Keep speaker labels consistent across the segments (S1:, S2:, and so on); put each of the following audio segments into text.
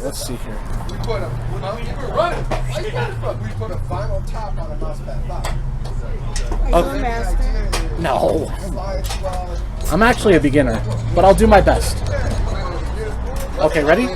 S1: let's see here.
S2: We put a vinyl top on a mouse pad 5.
S3: Are you a master?
S1: No. I'm actually a beginner, but I'll do my best. Okay, ready?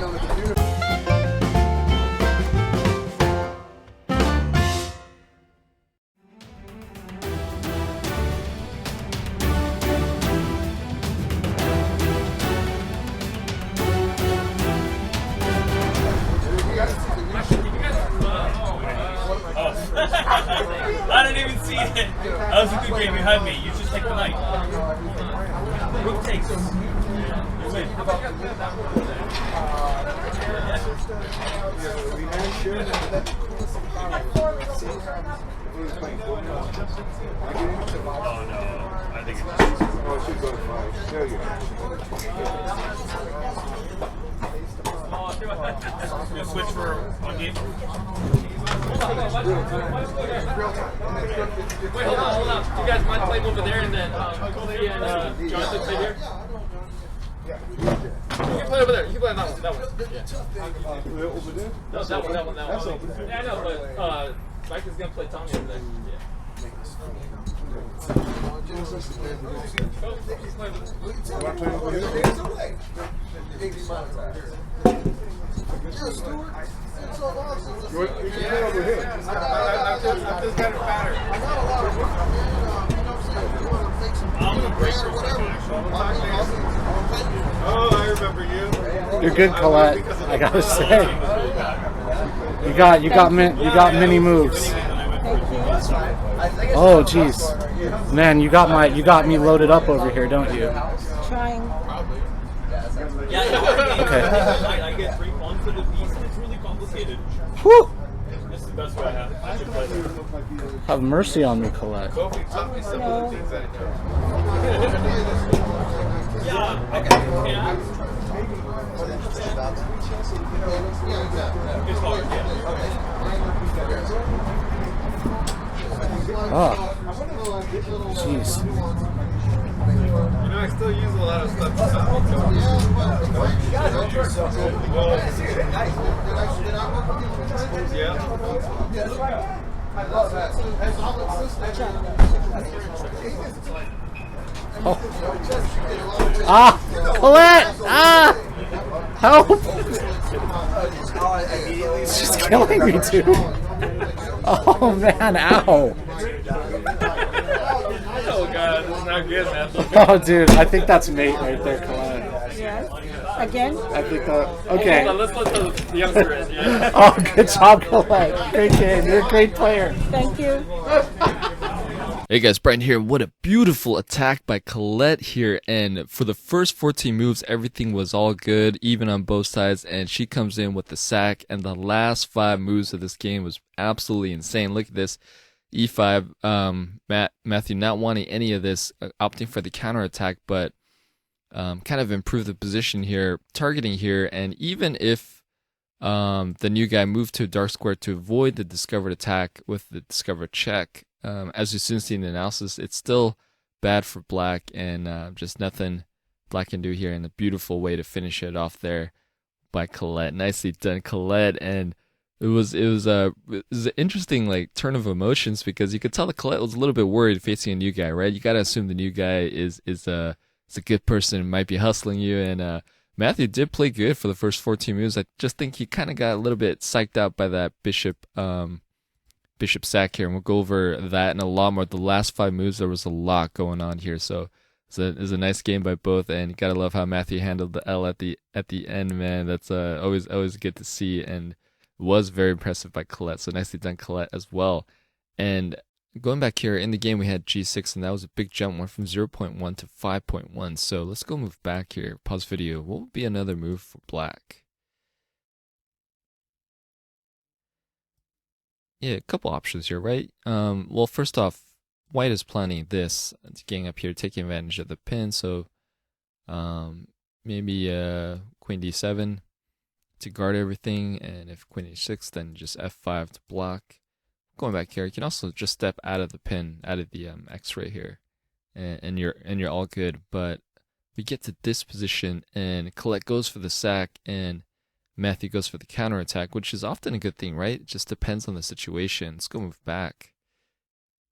S4: I didn't even see it. That was a good game. You had me. You just take the night. Group takes. You win. Oh no. I think it's. Oh, she's going to fight. There you go. Switch for one game. Wait, hold on. You guys mind playing over there and then Cody and Jonathan play here? Yeah. You can play over there. You can play on that one. That one. Yeah. Over there? No, that one. Yeah, I know, but Mike is going to play Tommy over there. Yeah.
S2: You're a steward?
S4: You can play over here. I've just got it fatter. I'm going to break your Oh, I remember you.
S1: You're good, Colette. I gotta say, you got many moves. Oh, jeez, man, you got me loaded up over here, don't you?
S3: Trying.
S1: Okay.
S4: I get 3 points for the piece, and it's really complicated.
S1: Whew.
S4: This is the best way I have. I should play there.
S1: Have mercy on me, Colette.
S4: Sophie taught me some of the things I know. Yeah, okay. Yeah. It's hard, yeah.
S1: Oh, jeez.
S4: You know, I still use a lot of stuff. Yeah.
S1: Oh. Ah, Colette! Ah, help! She's killing me, dude. Oh man, ow!
S4: Oh god, this is not good, man.
S1: Oh, dude, I think that's mate right there, Colette.
S3: Yes. Again?
S1: I think that. Okay.
S4: Hold on, let's let the youngster in. Yeah.
S1: Oh, good job, Colette. Great game. You're a great player.
S3: Thank you.
S5: Hey guys, Brian here. What a beautiful attack by Colette here. And for the first 14 moves, everything was all good, even on both sides. And she comes in with the sack. And the last 5 moves of this game was absolutely insane. Look at this. E5, Matthew not wanting any of this, opting for the counterattack, but kind of improved the position here, targeting here. And even if the new guy moved to a dark square to avoid the discovered attack with the discovered check, as you soon see in the analysis, it's still bad for black, and just nothing black can do here. And a beautiful way to finish it off there by Colette. Nicely done, Colette. And it was an interesting like turn of emotions, because you could tell that Colette was a little bit worried facing a new guy, right? You got to assume the new guy is a good person, might be hustling you. And Matthew did play good for the first 14 moves. I just think he kind of got a little bit psyched out by that bishop sack here, and we'll go over that and a lot more. The last 5 moves, there was a lot going on here, so it was a nice game by both. And you gotta love how Matthew handled the L at the end, man. That's always good to see, and was very impressive by Colette. So nicely done, Colette, as well. And going back here in the game, we had G6, and that was a big jump, went from 0.1 to 5.1. So let's go move back here. Pause video. What would be another move for black? Yeah, a couple options here, right? Well, first off, white is planning this, getting up here, taking advantage of the pin. So maybe queen d7 to guard everything, and if queen h6, then just f5 to block. Going back here, you can also just step out of the pin, out of the X-ray here, and you're all good. But we get to this position, and Colette goes for the sack, and Matthew goes for the counterattack, which is often a good thing, right? It just depends on the situation. Let's go move back.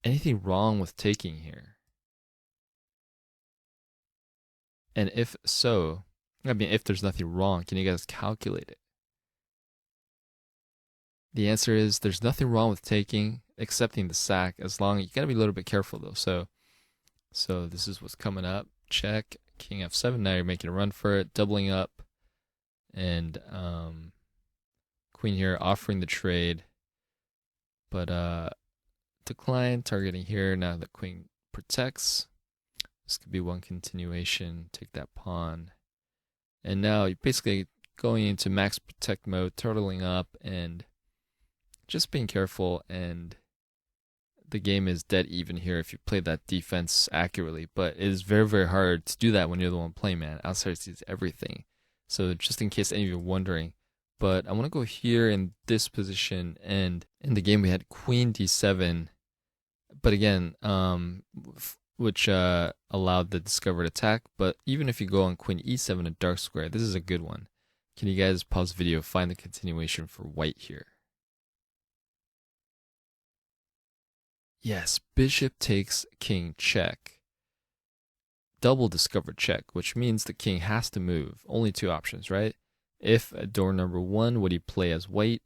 S5: Anything wrong with taking here? And if so, I mean, if there's nothing wrong, can you guys calculate it? The answer is there's nothing wrong with taking, accepting the sack, as long you gotta be a little bit careful though. So this is what's coming up. Check, king f7. Now you're making a run for it, doubling up, and queen here offering the trade, but decline, targeting here. Now the queen protects. This could be one continuation. Take that pawn, and now you're basically going into max protect mode, turtling up, and just being careful. And the game is dead even here if you play that defense accurately, but it is very, very hard to do that when you're the one playing, man. Outside sees everything. So just in case any of you are wondering, but I want to go here in this position, and in the game we had queen d7, but again, which allowed the discovered attack. But even if you go on queen e7, a dark square, this is a good one. Can you guys pause the video, find the continuation for white here? Yes, bishop takes king check. Double discovered check, which means the king has to move. Only two options, right? If at door number 1, would he play as white?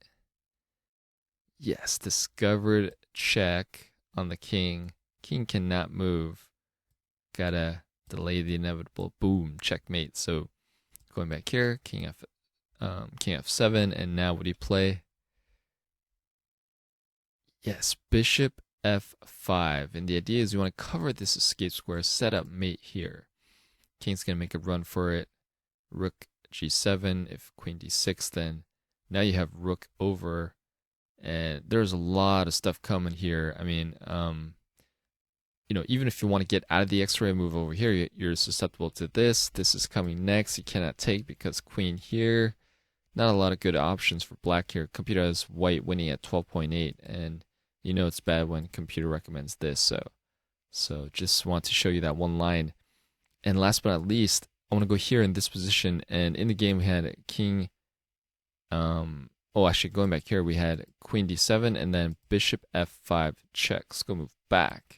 S5: Yes, discovered check on the king. King cannot move. Gotta delay the inevitable. Boom, checkmate. So going back here, king f7, and now would he play? Yes, bishop f5, and the idea is you want to cover this escape square, set up mate here. King's gonna make a run for it. Rook g7. If queen d6, then now you have rook over, and there's a lot of stuff coming here. I mean, you know, even if you want to get out of the x-ray, move over here, you're susceptible to this. This is coming next. You cannot take because queen here. Not a lot of good options for black here. Computer has white winning at 12.8, and you know it's bad when computer recommends this. So just want to show you that one line. And last but not least, I want to go here in this position, and in the game we had king, actually going back here, we had queen d7 and then bishop f5 check. Let's go move back.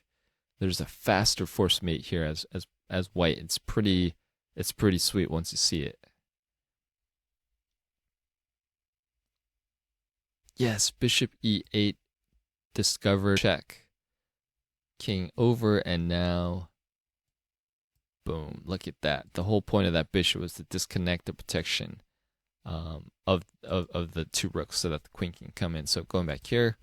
S5: There's a faster force mate here as white. It's pretty sweet once you see it. Yes, bishop e8, discover check. King over, and now boom, look at that. The whole point of that bishop was to disconnect the protection of the two rooks so that the queen can come in. So going back here,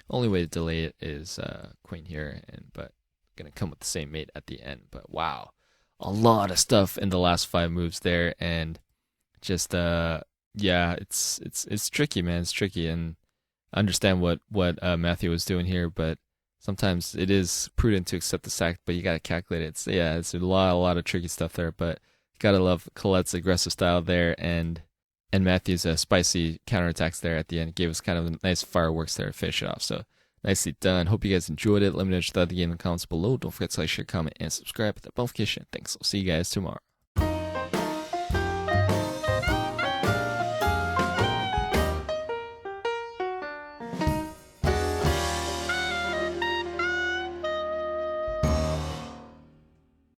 S5: only way to delay it is queen here, but gonna come with the same mate at the end. But wow, a lot of stuff in the last 5 moves there, and just yeah, it's tricky, man. It's tricky, and I understand what Matthew was doing here, but sometimes it is prudent to accept the sack, but you got to calculate it. It's a lot of tricky stuff there, but you got to love Colette's aggressive style there, and Matthew's spicy counterattacks there at the end. Gave us kind of a nice fireworks there to finish it off. So nicely done. Hope you guys enjoyed it. Let me know what you thought of the game in the comments below. Don't forget to like, share, comment, and subscribe. Hit that notification. Thanks. I'll see you guys tomorrow.